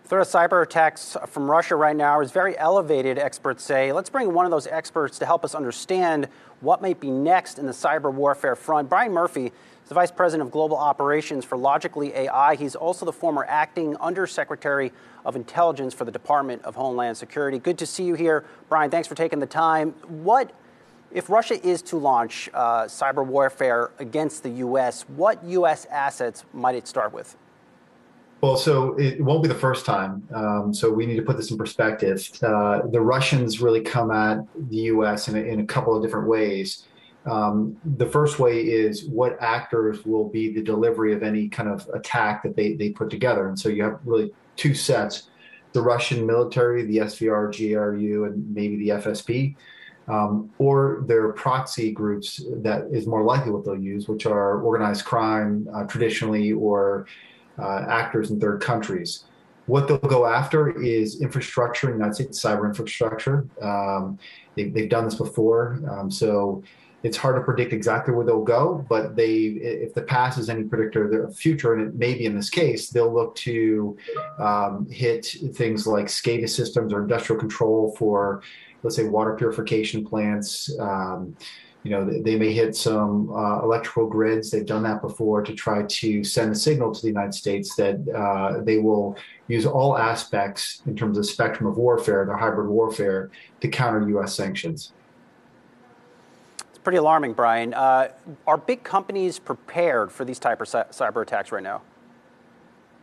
Threat of cyber attacks from Russia right now is very elevated, experts say. Let's bring one of those experts to help us understand what might be next in the cyber warfare front. Brian Murphy is the Vice President of Global Operations for Logically AI. He's also the former acting Undersecretary of Intelligence for the Department of Homeland Security. Good to see you here, Brian. Thanks for taking the time. If Russia is to launch cyber warfare against the U.S., what U.S. assets might it start with? Well, so it won't be the first time. So we need to put this in perspective. The Russians really come at the U.S. in a couple of different ways. The first way is what actors will be the delivery of any kind of attack that they put together. And so you have really two sets: the Russian military, the SVR, GRU, and maybe the FSB, or their proxy groups that is more likely what they'll use, which are organized crime traditionally, or actors in third countries. What they'll go after is infrastructure in the United States, cyber infrastructure. They've done this before, so it's hard to predict exactly where they'll go, but if the past is any predictor of the future, and it may be in this case, they'll look to hit things like SCADA systems or industrial control for, let's say, water purification plants. They may hit some electrical grids. They've done that before to try to send a signal to the United States that they will use all aspects in terms of spectrum of warfare, their hybrid warfare, to counter U.S. sanctions. It's pretty alarming, Brian. Are big companies prepared for these type of cyber attacks right now?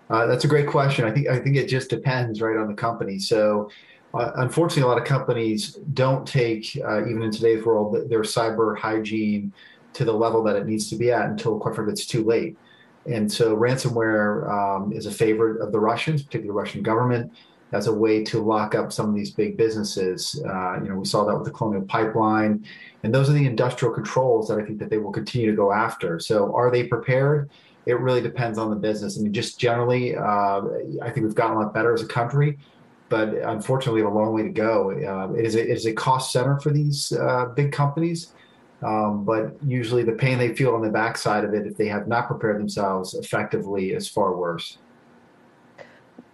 That's a great question. I think it just depends, right, on the company. So. Unfortunately, a lot of companies don't take, even in today's world, their cyber hygiene to the level that it needs to be at until, quite frankly, it's too late. And so ransomware is a favorite of the Russians, particularly the Russian government, as a way to lock up some of these big businesses. We saw that with the Colonial Pipeline. And those are the industrial controls that I think that they will continue to go after. So are they prepared? It really depends on the business. I mean, just generally, I think we've gotten a lot better as a country. But unfortunately, we have a long way to go. It is a cost center for these big companies, but usually the pain they feel on the backside of it, if they have not prepared themselves effectively, is far worse.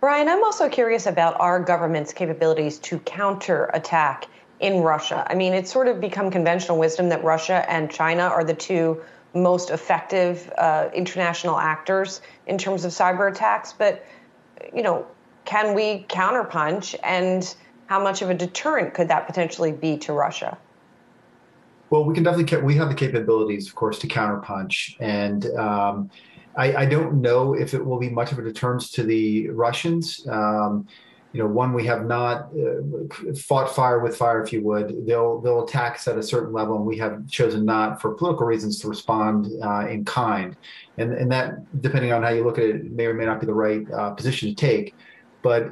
Brian, I'm also curious about our government's capabilities to counterattack in Russia. I mean, it's sort of become conventional wisdom that Russia and China are the two most effective international actors in terms of cyber attacks. But, can we counterpunch, and how much of a deterrent could that potentially be to Russia? Well, we have the capabilities, of course, to counterpunch. And I don't know if it will be much of a deterrence to the Russians. One, we have not fought fire with fire, if you would. They'll attack us at a certain level, and we have chosen not, for political reasons, to respond in kind. And that, depending on how you look at it, may or may not be the right position to take. But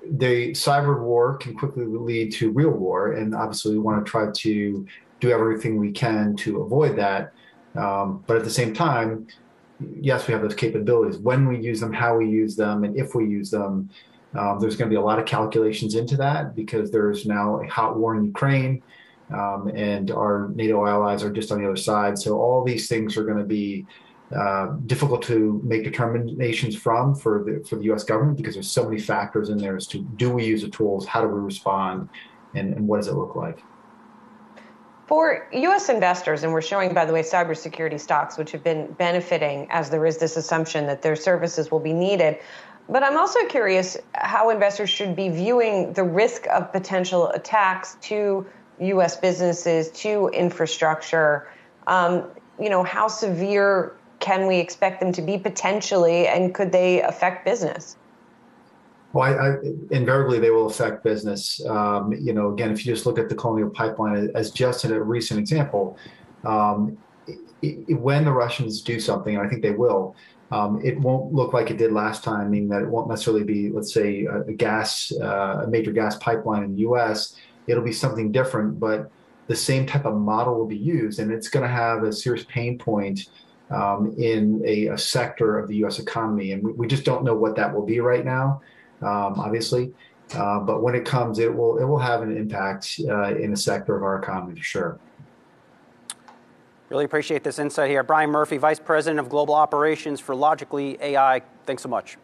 the cyber war can quickly lead to real war, and obviously we want to try to do everything we can to avoid that. But at the same time, yes, we have those capabilities. When we use them, how we use them, and if we use them, there's going to be a lot of calculations into that, because there's now a hot war in Ukraine, and our NATO allies are just on the other side. So all these things are going to be difficult to make determinations for the U.S. government, because there's so many factors in there as to, do we use the tools, how do we respond, and what does it look like? For U.S. investors, and we're showing, by the way, cybersecurity stocks, which have been benefiting as there is this assumption that their services will be needed. But I'm also curious how investors should be viewing the risk of potential attacks to U.S. businesses, to infrastructure. How severe can we expect them to be potentially, and could they affect business? Well, invariably they will affect business. Again, if you just look at the Colonial Pipeline as just a recent example, when the Russians do something, and I think they will, it won't look like it did last time, meaning that it won't necessarily be, let's say, a major gas pipeline in the U.S. It'll be something different, but the same type of model will be used, and it's going to have a serious pain point in a sector of the U.S. economy. And we just don't know what that will be right now, obviously. But when it comes, it will have an impact in a sector of our economy, for sure. Really appreciate this insight here. Brian Murphy, Vice President of Global Operations for Logically AI. Thanks so much.